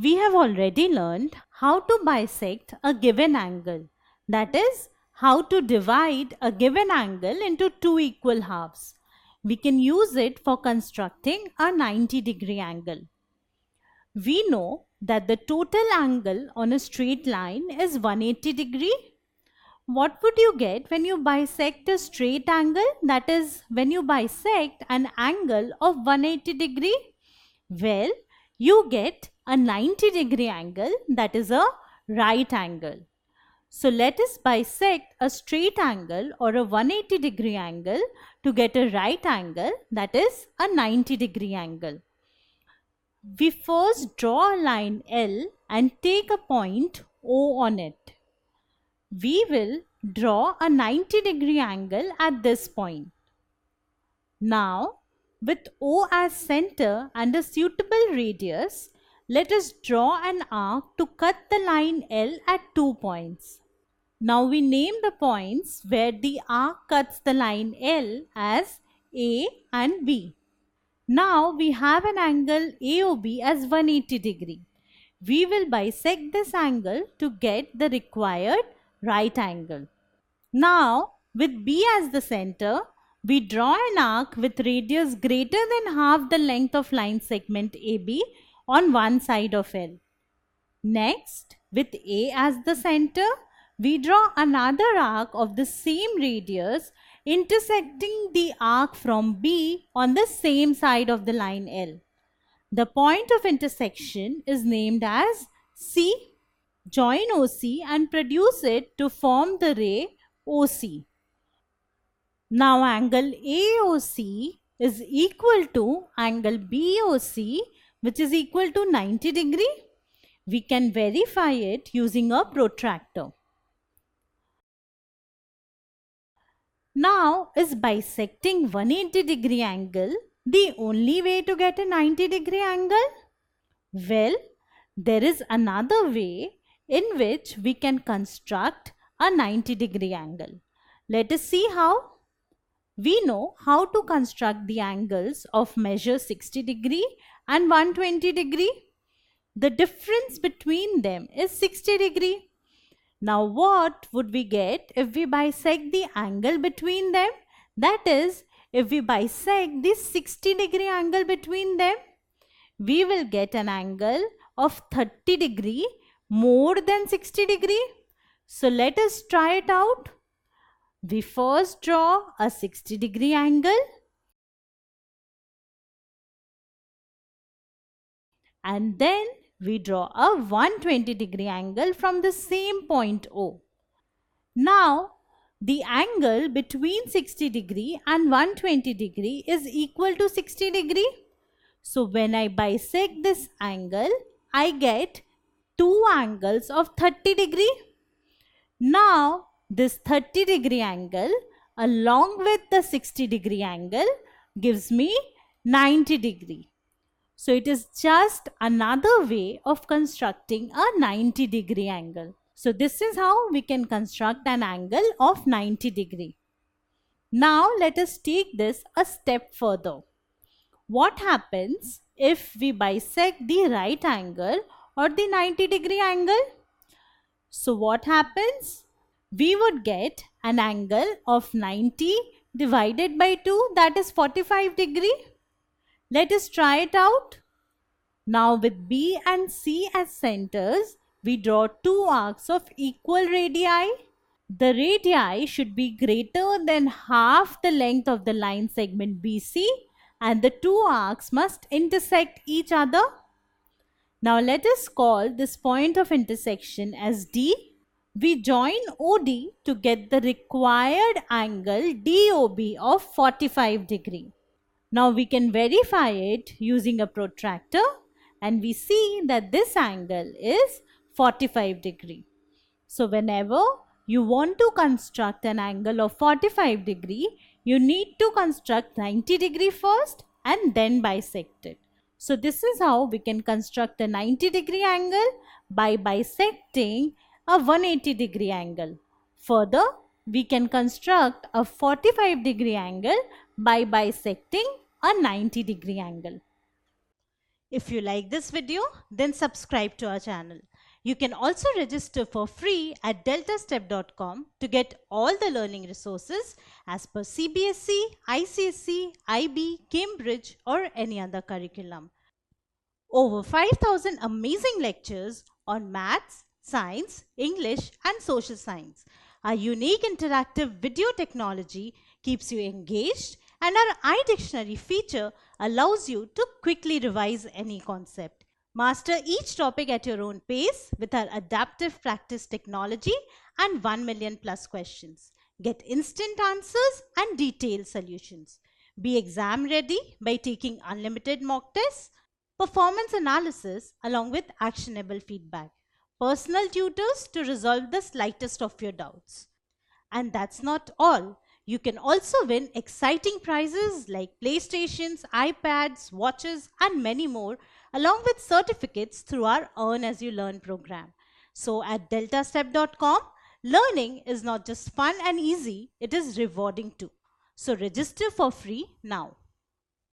We have already learned how to bisect a given angle. That is, how to divide a given angle into two equal halves. We can use it for constructing a 90-degree angle. We know that the total angle on a straight line is 180 degree. What would you get when you bisect a straight angle? That is, when you bisect an angle of 180 degree? Well, you get a 90-degree angle, that is a right angle. So let us bisect a straight angle or a 180-degree angle to get a right angle, that is a 90-degree angle. We first draw a line L and take a point O on it. We will draw a 90-degree angle at this point. Now, with O as center and a suitable radius, let us draw an arc to cut the line L at 2 points. Now we name the points where the arc cuts the line L as A and B. Now we have an angle AOB as 180 degree. We will bisect this angle to get the required right angle. Now with B as the center, we draw an arc with radius greater than half the length of line segment AB on one side of L. Next, with A as the center, we draw another arc of the same radius intersecting the arc from B on the same side of the line L. The point of intersection is named as C. Join OC and produce it to form the ray OC. Now angle AOC is equal to angle BOC, which is equal to 90 degree. We can verify it using a protractor. Now, is bisecting 180 degree angle the only way to get a 90 degree angle? Well, there is another way in which we can construct a 90 degree angle. Let us see how. We know how to construct the angles of measure 60 degree and 120 degree. The difference between them is 60 degree. Now what would we get if we bisect the angle between them? That is, if we bisect this 60 degree angle between them, we will get an angle of 30 degree more than 60 degree. So let us try it out. We first draw a 60 degree angle and then we draw a 120 degree angle from the same point O. Now, the angle between 60 degree and 120 degree is equal to 60 degree. So, when I bisect this angle, I get two angles of 30 degree. Now, this 30 degree angle along with the 60 degree angle gives me 90 degree. So it is just another way of constructing a 90 degree angle. So this is how we can construct an angle of 90 degree. Now let us take this a step further. What happens if we bisect the right angle or the 90 degree angle? So what happens? We would get an angle of 90 divided by 2, that is 45 degree. Let us try it out. Now with B and C as centers, we draw two arcs of equal radii. The radii should be greater than half the length of the line segment BC and the two arcs must intersect each other. Now let us call this point of intersection as D. We join OD to get the required angle DOB of 45 degree. Now we can verify it using a protractor and we see that this angle is 45 degree. So whenever you want to construct an angle of 45 degree, you need to construct 90 degree first and then bisect it. So this is how we can construct a 90 degree angle by bisecting a 180 degree angle. Further, we can construct a 45 degree angle by bisecting a 90 degree angle. If you like this video, then subscribe to our channel. You can also register for free at deltastep.com to get all the learning resources as per CBSE, ICSE, IB, Cambridge or any other curriculum. Over 5,000 amazing lectures on maths, science, English and social science. Our unique interactive video technology keeps you engaged, and our iDictionary feature allows you to quickly revise any concept. Master each topic at your own pace with our adaptive practice technology and 1 million plus questions. Get instant answers and detailed solutions. Be exam ready by taking unlimited mock tests, performance analysis along with actionable feedback, personal tutors to resolve the slightest of your doubts. And that's not all. You can also win exciting prizes like PlayStations, iPads, watches, and many more, along with certificates through our Earn As You Learn program. So at deltastep.com, learning is not just fun and easy, it is rewarding too. So register for free now.